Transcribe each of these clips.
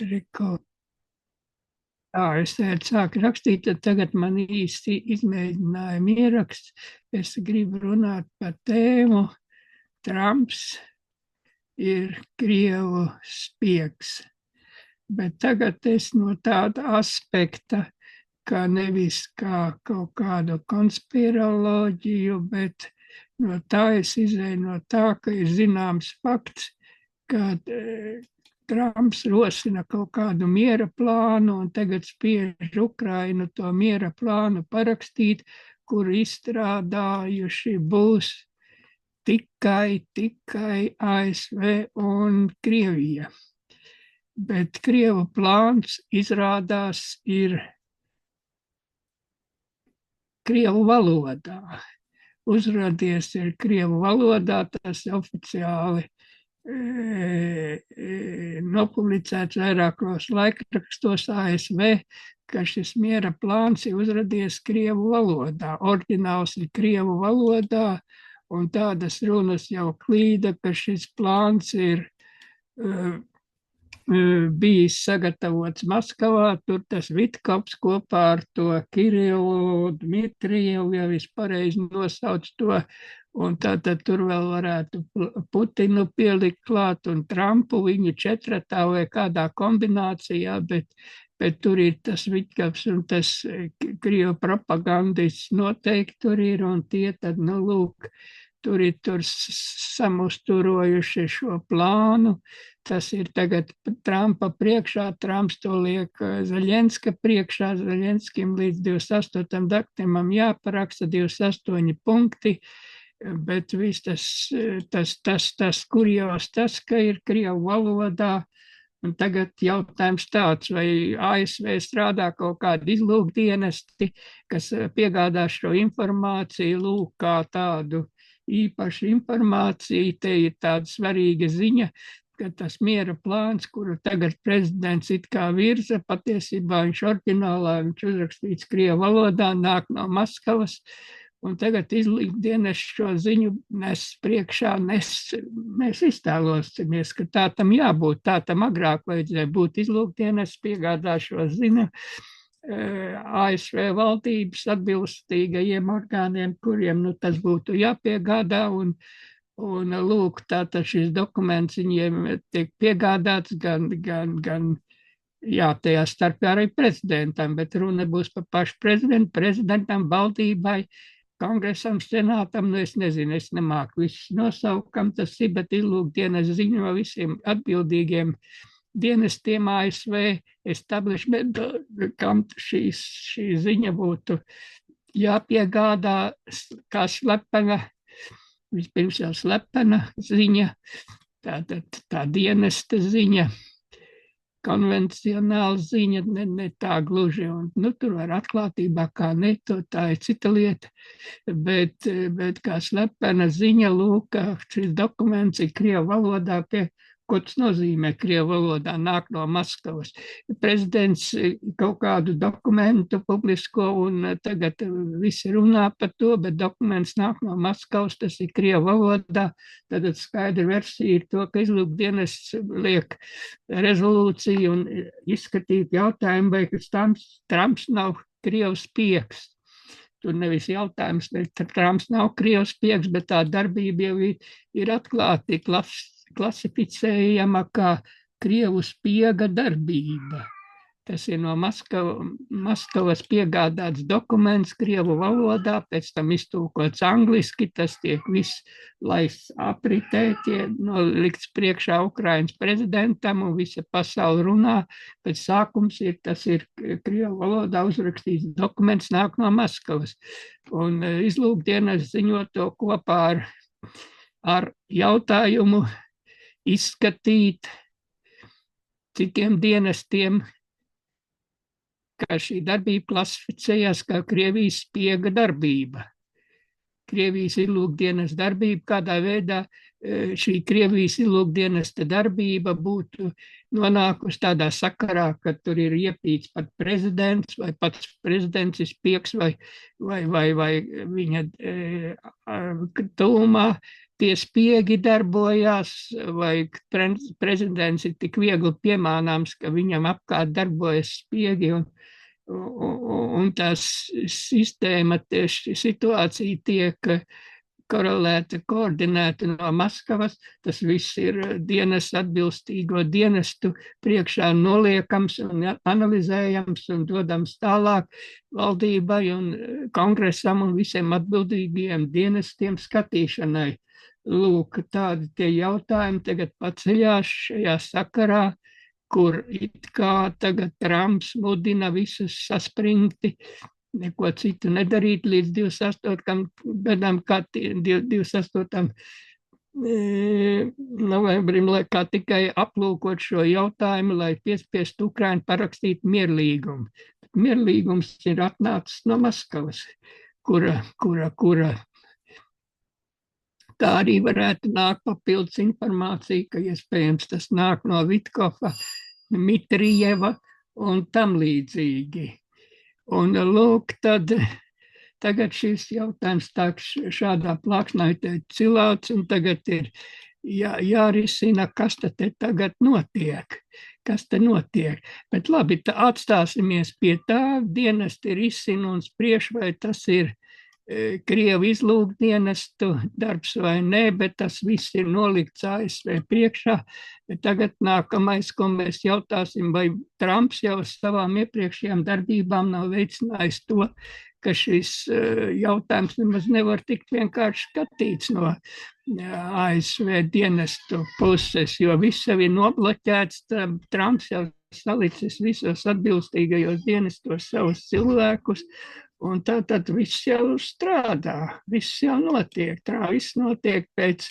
Reko. Es sāku rakstīt, tad tagad man īsti izmēģinājuma ieraksts. Es gribu runāt par tēmu. Trumps ir Krievu spiegs. Bet tagad es no tāda aspekta, kā nevis kā kaut kādu konspiroloģiju, bet no tā es izēju no tā, ka ir zināms fakts, ka Trumps rosina kaut kādu miera plānu un tagad spiež Ukrainu to miera plānu parakstīt, kur izstrādājuši būs tikai ASV un Krievija. Bet Krievu plāns izrādās ir Krievu valodā. Uzradies ir Krievu valodā, tas oficiāli nopublicēts vairākos laikrakstos ASV, ka šis miera plāns ir uzradies Krievu valodā. Oriģināls ir Krievu valodā, un tādas runas jau klīda, ka šis plāns ir bijis sagatavots Maskavā, tur tas Vitkovs kopā ar to Kirillu, Dmitrijevu, ja vispareizi nosauc to, un tātad tur vēl varētu Putinu pielikt klāt un Trumpu, viņu četratā vai kādā kombinācijā, bet tur ir tas Vitkovs un tas Krievu propagandists noteikti tur ir, un tie tad, lūk, tur ir samusturojuši šo plānu. Tas ir tagad Trumpa priekšā, Trumps to liek Zaļenska priekšā, Zaļenskim līdz 28. datumam jāparaksta 28 punkti, bet viss tas kurjos tas, ka ir Krievu valodā, un tagad jautājums tāds, vai ASV strādā kaut kādi izlūkdienesti, kas piegādā šo informāciju, lūk, kā tādu īpašu informāciju. Te ir tāda svarīga ziņa, ka tas miera plāns, kuru tagad prezidents it kā virza, patiesībā viņš oriģinālā, viņš uzrakstīts Krievu valodā, nāk no Maskavas, un tagad izlūkdienas šo ziņu nes priekšā, mēs iztēlosimies, ka tā tam jābūt, tā tam agrāk vajadzēja būt izlūkdienas, piegādā šo ziņu ASV valdības atbilstīgajiem orgāniem, kuriem tas būtu jāpiegādā, un lūk, tātad šis dokuments viņiem tiek piegādāts gan tajā starpā arī prezidentam, bet runa būs par pašu prezidentam, valdībai, kongresam, senātam, es nezinu, es nemāku visus nosaukt, kam tas ir, bet izlūkdienas ziņo visiem atbildīgiem dienestiem ASV establishment, kam šī ziņa būtu jāpiegādā kā slepena, vispirms jau slepena ziņa, tā dienesta ziņa, konvencionāla ziņa, ne tā gluži, un tur var atklātībā, kā ne, tā ir cita lieta, bet kā slepena ziņa, lūk, šis dokuments ir Krievu valodā, ko tas nozīmē Krievu valodā, nāk no Maskavas. Prezidents kaut kādu dokumentu publisko, un tagad visi runā par to, bet dokuments nāk no Maskavas, tas ir Krievu valodā, tad skaidra versija ir to, ka izlūkdienas liek rezolūciju un izskatīt jautājumu, vai Trumps nav Krievu spiegs. Tur nevis jautājums, ka Trumps nav Krievu spiegs, bet tā darbība jau ir atklāti klasificējama kā Krievu spiega darbība. Tas ir no Maskavas piegādāts dokuments Krievu valodā, pēc tam iztulkots angliski, tas tiek viss laists apritē, nolikts priekšā Ukrainas prezidentam un visa pasaule runā, pēc sākums tas ir Krievu valodā uzrakstīts dokuments, nāk no Maskavas. Un izlūkdienas ziņo to kopā ar jautājumu izskatīt, cikiem dienestiem, ka šī darbība klasificējās kā Krievijas spiega darbība. Krievijas izlūkdienas darbība, kādā veidā šī Krievijas izlūkdienesta darbība būtu nonākusi tādā sakarā, ka tur ir iepīts pat prezidents, vai pats prezidents ir spiegs, vai viņa tūmā, tie spiegi darbojās, vai prezidents ir tik viegli piemānāms, ka viņam apkārt darbojas spiegi, un tā sistēma, tieši situācija tiek korelēta, koordinēta no Maskavas. Tas viss ir dienas atbilstīgo dienestu priekšā noliekams un analizējams un dodams tālāk valdībai un kongresam un visiem atbildīgajiem dienestiem skatīšanai. Lūk, tādi tie jautājumi tagad paceļās šajā sakarā, kur it kā tagad Trumps mudina visus saspringti, neko citu nedarīt līdz 28. gadam, kā 28. novembrim, lai kā tikai aplūkot šo jautājumu, lai piespiestu Ukrainu parakstīt mierlīgumu. Mierlīgums ir atnācis no Maskavas, kura tā arī varētu nākt papildus informācija, ka iespējams tas nāk no Vitkova, Mitrieva un tam līdzīgi. Un lūk, tagad šis jautājums tā šādā plāksnā ir cilāts, un tagad ir jārisina, kas te tagad notiek. Kas te notiek? Bet labi, atstāsimies pie tā, dienesti risina un spriež, vai tas ir Krievu izlūkdienestu darbs vai nē, bet tas viss ir nolikts ASV priekšā. Bet tagad nākamais, ko mēs jautāsim, vai Trumps jau savām iepriekšējām darbībām nav veicinājis to, ka šis jautājums nemaz nevar tikt vienkārši skatīts no ASV dienestu puses, jo viss jau ir nobloķēts. Trumps jau salicis visos atbilstīgajos dienestos savus cilvēkus, un tad viss jau strādā, viss jau notiek. Viss notiek pēc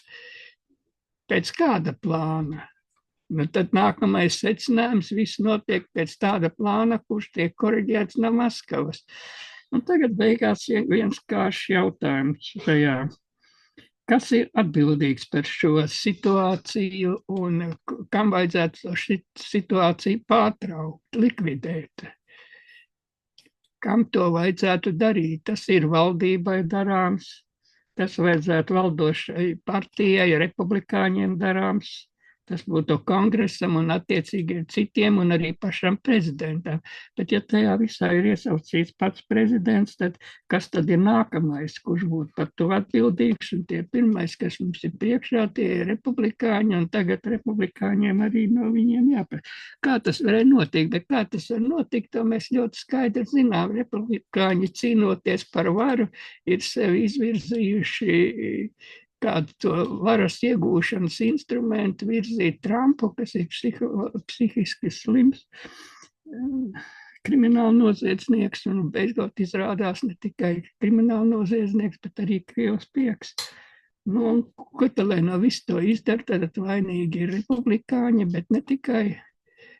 kāda plāna. Nu, tad nākamais secinājums, viss notiek pēc tāda plāna, kurš tiek koriģēts no Maskavas. Un tagad beigās viens kāršs jautājums šajā. Kas ir atbildīgs par šo situāciju un kam vajadzētu šo situāciju pārtraukt, likvidēt? Kam to vajadzētu darīt? Tas ir valdībai darāms, tas vajadzētu valdošai partijai, republikāņiem darāms, tas būtu kongresam un attiecīgiem citiem un arī pašam prezidentam. Bet ja tajā visā ir iesaucīts pats prezidents, tad kas tad ir nākamais, kurš būtu par to atbildīgs? Un tie pirmais, kas mums ir priekšā, tie ir republikāņi, un tagad republikāņiem arī no viņiem jāpēc. Kā tas varēja notikt? Bet kā tas var notikt, to mēs ļoti skaidri zinām. Republikāņi cīnoties par varu ir sevi izvirzījuši kādu to varas iegūšanas instrumentu virzīt Trumpu, kas ir psihiski slims krimināla noziedznieks, un beidzot izrādās ne tikai krimināla noziedznieks, bet arī Krievs pieks. Nu, un ko tad, lai no visu to izdara, tad vainīgi ir republikāņi, bet ne tikai.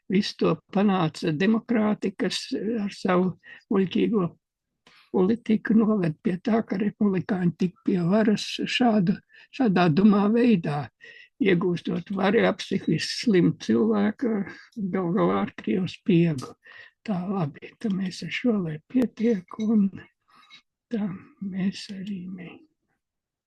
Visu to panāca demokrāti, kas ar savu muļķīgo politika noved pie tā, ka republikāņi tik pie varas šādā dumā veidā, iegūstot varu psihiski slimu cilvēku, galvā ar Krievu spiegu. Tā labi, tā mēs ar šo lai pietiek, un tā mēs arī